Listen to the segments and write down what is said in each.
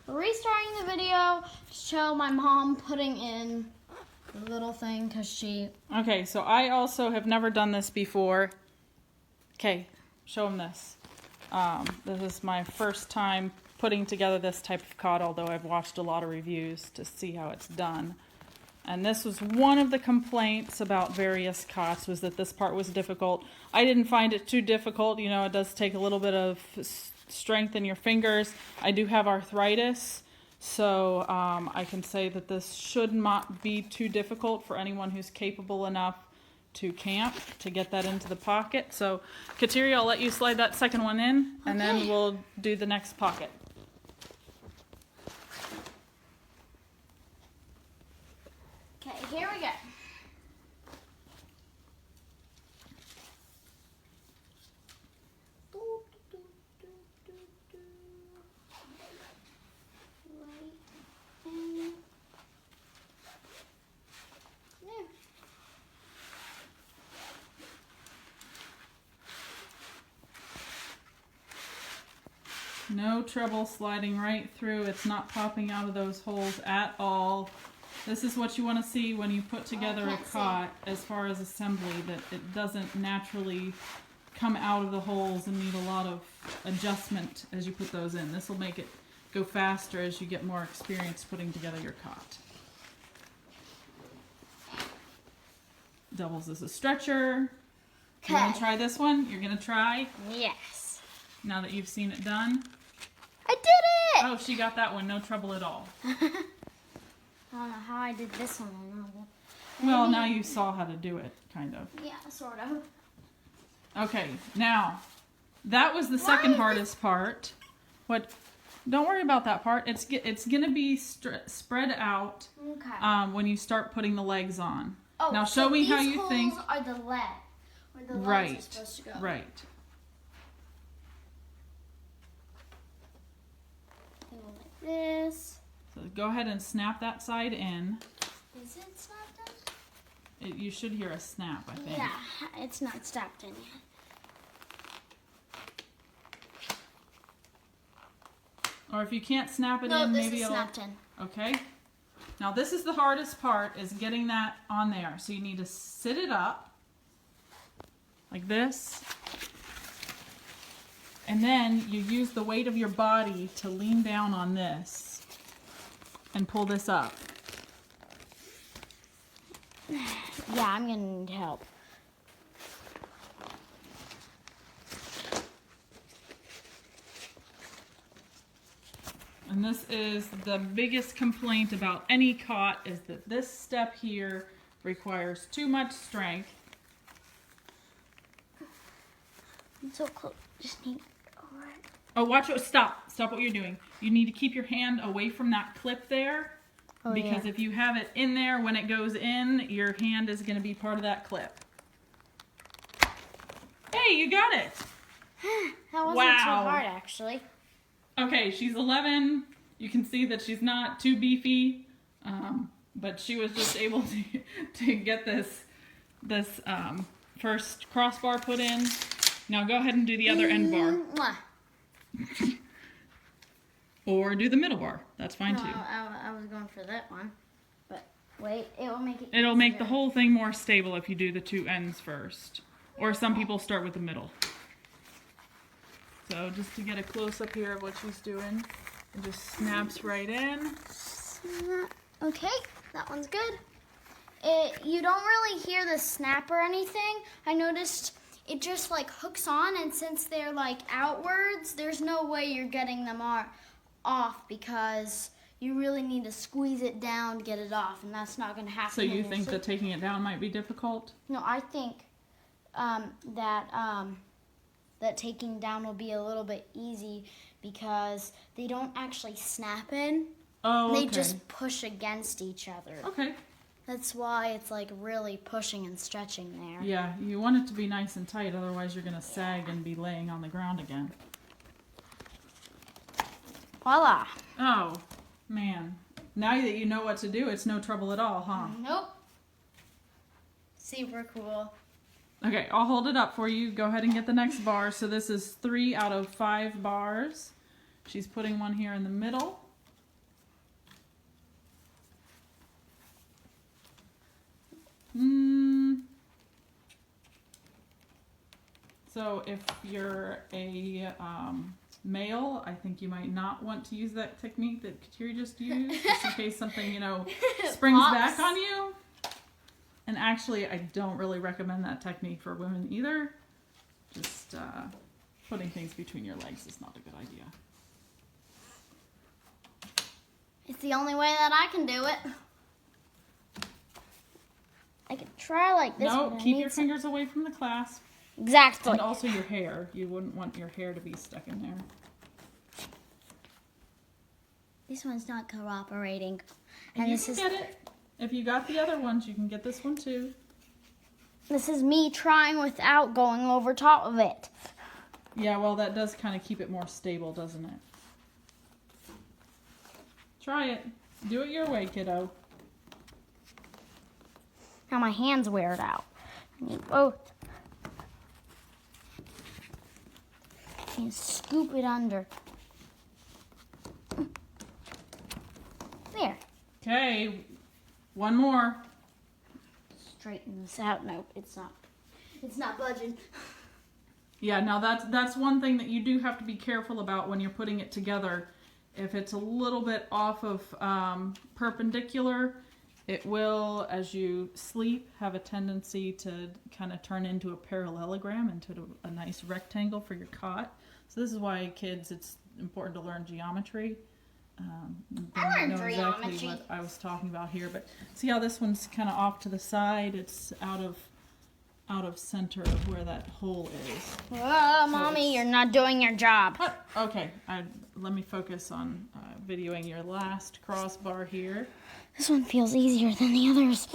restarting the video to show my mom putting in the little thing because she... Okay, so I also have never done this before. Okay, show them this. This is my first time putting together this type of cot, although I've watched a lot of reviews to see how it's done. And this was one of the complaints about various cots, was that this part was difficult. I didn't find it too difficult. You know, it does take a little bit of strength in your fingers. I do have arthritis, so I can say that this should not be too difficult for anyone who's capable enough to camp, to get that into the pocket. So, Kateri, I'll let you slide that second one in, and then we'll do the next pocket. Okay, here we go. No trouble sliding right through. It's not popping out of those holes at all. This is what you want to see when you put together a cot as far as assembly, that it doesn't naturally come out of the holes and need a lot of adjustment as you put those in. This will make it go faster as you get more experience putting together your cot. Doubles as a stretcher. You want to try this one? You're going to try? Yes. Now that you've seen it done? I did it! Oh, she got that one. No trouble at all. I don't know how I did this one. Well, now you saw how to do it, kind of. Yeah, sort of. Okay, now, that was the second hardest part. What? Don't worry about that part. It's going to be spread out when you start putting the legs on. Oh, now show me how you think. These are the leg. Where the legs right, are supposed to go. Right. Go like this. So go ahead and snap that side in. Is it snapped in? You should hear a snap, I think. Yeah, it's not snapped in yet. Or if you can't snap it in, No, maybe this is it'll... snapped in. Okay. Now this is the hardest part, is getting that on there. So you need to sit it up like this. And then you use the weight of your body to lean down on this and pull this up. Yeah, I'm going to need help. And this is the biggest complaint about any cot, is that this step here requires too much strength. I'm so close. Just need over it. Oh, watch it. Stop. Stop what you're doing. You need to keep your hand away from that clip there. Oh, because if you have it in there, when it goes in, your hand is going to be part of that clip. Hey, you got it. That wasn't too hard, actually. Okay, she's 11. You can see that she's not too beefy, but she was just able to get this first crossbar put in. Now go ahead and do the other end bar. Or do the middle bar. That's fine too. I was going for that one. But wait, it will make it It'll easier. make the whole thing more stable if you do the two ends first. Or some people start with the middle. So just to get a close-up here of what she's doing, it just snaps right in. Okay, that one's good. You don't really hear the snap or anything. I noticed it just like hooks on, and since they're like outwards, there's no way you're getting them off because you really need to squeeze it down to get it off, and that's not going to happen. So you think that taking it down might be difficult? No, I think that taking down will be a little bit easy because they don't actually snap in. Oh, okay. They just push against each other. Okay. That's why it's like really pushing and stretching there. Yeah, you want it to be nice and tight, otherwise you're going to sag and be laying on the ground again. Voila. Oh, man. Now that you know what to do, it's no trouble at all, huh? Nope. Super cool. Okay, I'll hold it up for you. Go ahead and get the next bar. So this is 3 out of 5 bars. She's putting one here in the middle. So if you're a male, I think you might not want to use that technique that Kateri just used, just in case something, springs back on you. And actually, I don't really recommend that technique for women either. Just putting things between your legs is not a good idea. It's the only way that I can do it. I can try like this. No, keep your fingers away from the clasp. Exactly. And also your hair. You wouldn't want your hair to be stuck in there. This one's not cooperating. And you can get it. If you got the other ones, you can get this one too. This is me trying without going over top of it. Yeah, well, that does kind of keep it more stable, doesn't it? Try it. Do it your way, kiddo. Now my hands wear it out. I need both. And scoop it under. There. Okay, one more. Straighten this out. No, it's not. It's not budging. Yeah, now that's one thing that you do have to be careful about when you're putting it together. If it's a little bit off of perpendicular, it will, as you sleep, have a tendency to kind of turn into a parallelogram, into a nice rectangle for your cot. So this is why, kids, it's important to learn geometry. I learned exactly geometry. what I was talking about here, but see how this one's kind of off to the side? It's out of center of where that hole is. Oh, Mommy, you're not doing your job. Okay, let me focus on videoing your last crossbar here. This one feels easier than the others.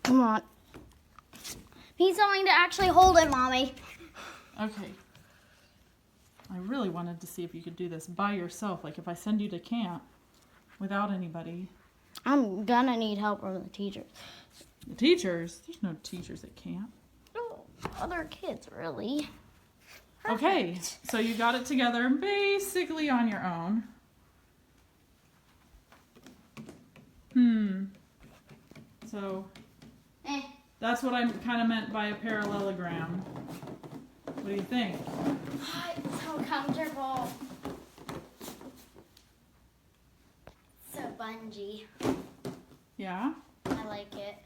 Come on. Need something to actually hold it, Mommy. Okay. I really wanted to see if you could do this by yourself. Like if I send you to camp without anybody. I'm gonna need help from the teachers. The teachers? There's no teachers at camp. No, other kids, really. Okay, so you got it together basically on your own. So that's what I kind of meant by a parallelogram. What do you think? It's so comfortable. So bungee. Yeah? I like it.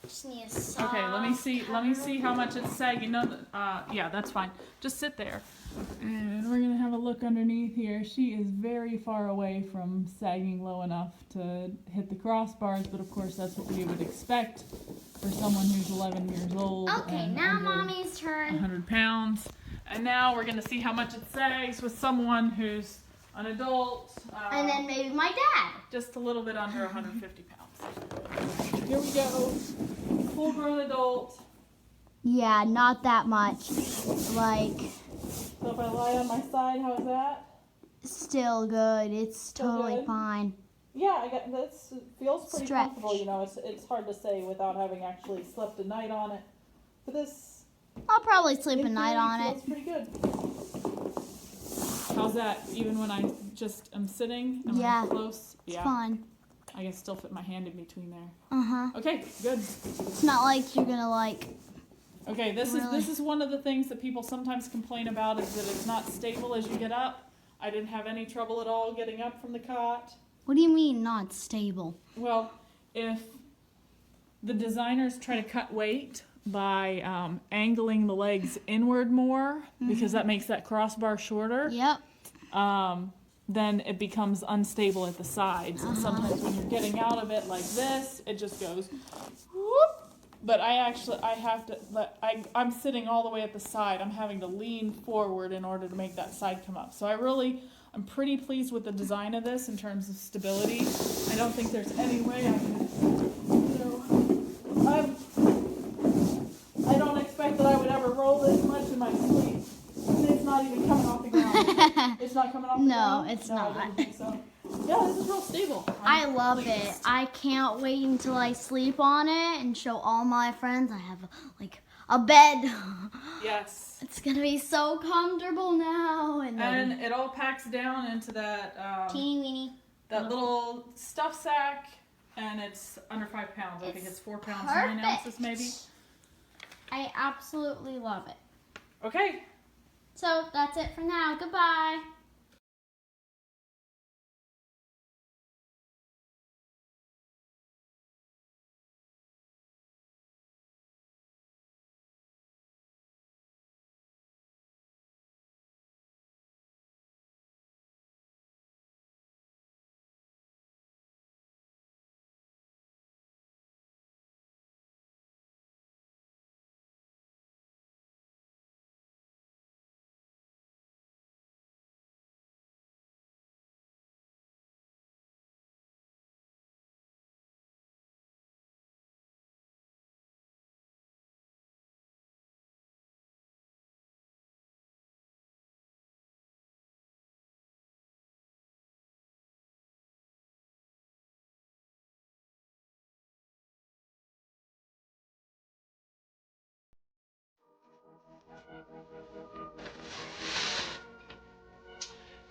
Just need a soft Okay, let me see how much it's sagging. No, yeah, that's fine. Just sit there. And we're gonna have a look underneath here. She is very far away from sagging low enough to hit the crossbars, but of course that's what we would expect for someone who's 11 years old. Okay, and now under Mommy's turn. 100 pounds. And now we're gonna see how much it sags with someone who's an adult. And then maybe my dad. Just a little bit under 150 pounds. Here we go. Full-grown adult. Yeah, not that much. Like, So if I lie on my side, how's that? still good. It's Still totally good? fine. Yeah, this feels pretty Stretch. comfortable. It's hard to say without having actually slept a night on it. But this I'll probably sleep a in night theory, on it. feels pretty good. How's that? Even when I just am sitting? Am I Yeah, close? It's Yeah. fun. I can still fit my hand in between there. Uh-huh. Okay, good. It's not like you're gonna Okay, this Really? is one of the things that people sometimes complain about is that it's not stable as you get up. I didn't have any trouble at all getting up from the cot. What do you mean not stable? Well, if the designers try to cut weight by angling the legs inward more, because that makes that crossbar shorter, Yep. then it becomes unstable at the sides. And sometimes when you're getting out of it like this, it just goes whoop. But I'm sitting all the way at the side. I'm having to lean forward in order to make that side come up. So I'm pretty pleased with the design of this in terms of stability. I don't think there's any way I could, I don't expect that I would ever roll this much in my sleep. It's not even coming off the ground. It's not coming off the ground? No, it's I not. didn't think so. Yeah, this is real stable. I I'm love pleased. it. I can't wait until I sleep on it and show all my friends I have like a bed. Yes. It's gonna be so comfortable now. And it all packs down into that teeny weeny. that little stuff sack, and it's under 5 pounds. I think it's 4 pounds, 9 perfect. ounces maybe. I absolutely love it. Okay. So that's it for now. Goodbye.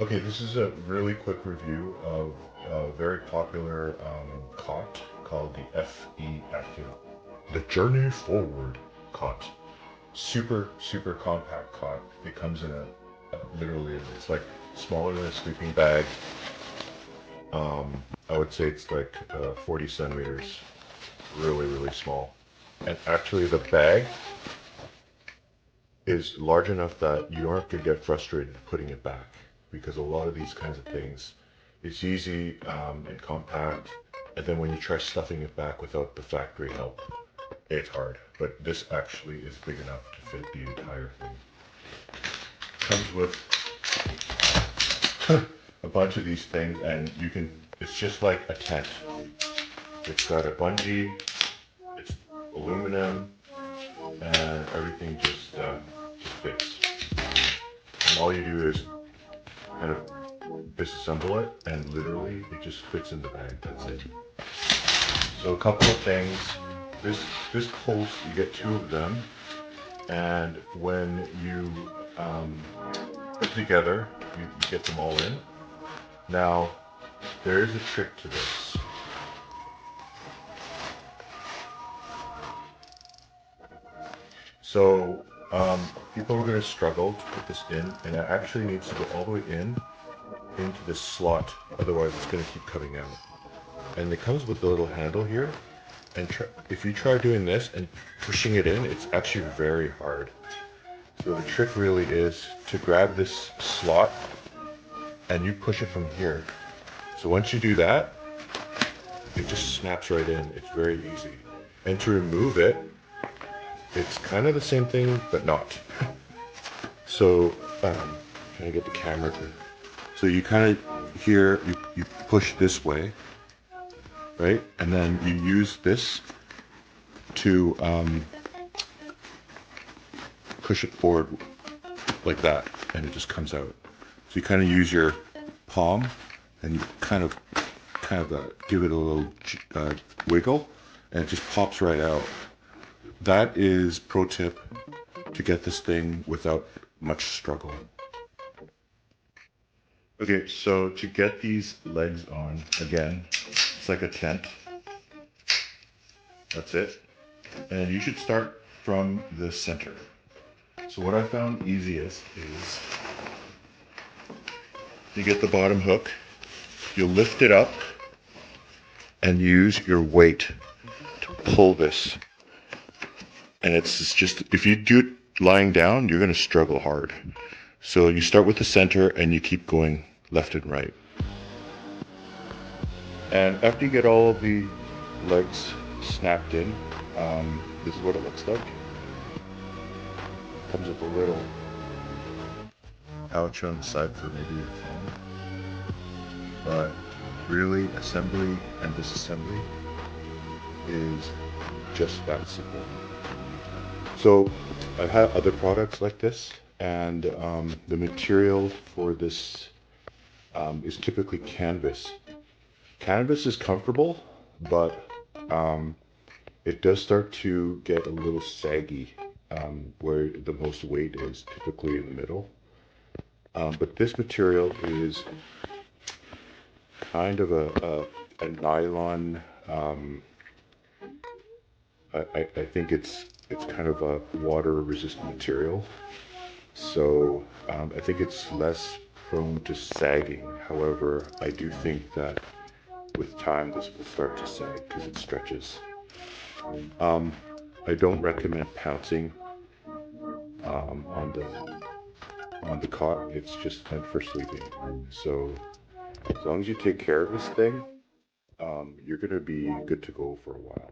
Okay, this is a really quick review of a very popular cot called the FE Active. The Journey Forward cot. Super, super compact cot. It comes in literally, it's like smaller than a sleeping bag. I would say it's like 40 centimeters. Really, really small. And actually the bag is large enough that you aren't going to get frustrated putting it back, because a lot of these kinds of things, it's easy and compact, and then when you try stuffing it back without the factory help, it's hard. But this actually is big enough to fit the entire thing. Comes with a bunch of these things, and it's just like a tent. It's got a bungee, it's aluminum, and everything just fits. And all you do is kind of disassemble it, and literally it just fits in the bag. That's it. So a couple of things. This post, you get two of them, and when you put together, you get them all in. Now, there is a trick to this. So people are going to struggle to put this in, and it actually needs to go all the way into this slot, otherwise it's going to keep coming out. And it comes with a little handle here, and if you try doing this and pushing it in, it's actually very hard. So the trick really is to grab this slot and you push it from here. So once you do that, it just snaps right in. It's very easy. And to remove it, it's kind of the same thing, but not. So, trying to get the camera to... So you kind of, here, you push this way, right? And then you use this to push it forward like that, and it just comes out. So you kind of use your palm, and you kind of give it a little wiggle, and it just pops right out. That is pro tip to get this thing without much struggle. Okay, so to get these legs on, again, it's like a tent. That's it. And you should start from the center. So what I found easiest is you get the bottom hook, you lift it up, and use your weight to pull this. And it's just, if you do it lying down, you're going to struggle hard. So you start with the center and you keep going left and right. And after you get all of the legs snapped in, this is what it looks like. Comes with a little pouch on the side for maybe your phone. But really, assembly and disassembly is just that simple. So I've had other products like this, and the material for this is typically canvas. Canvas is comfortable, but it does start to get a little saggy where the most weight is, typically in the middle. But this material is kind of a nylon. I think it's It's kind of a water-resistant material, so I think it's less prone to sagging. However, I do think that with time this will start to sag because it stretches. I don't recommend pouncing on the cot. It's just meant for sleeping. So as long as you take care of this thing, you're gonna be good to go for a while.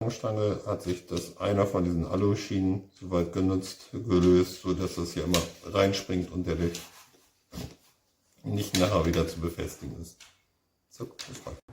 Stange hat sich einer von diesen Aluschienen soweit genutzt, gelöst, sodass das hier immer reinspringt und der nicht nachher wieder zu befestigen ist. So, das war's.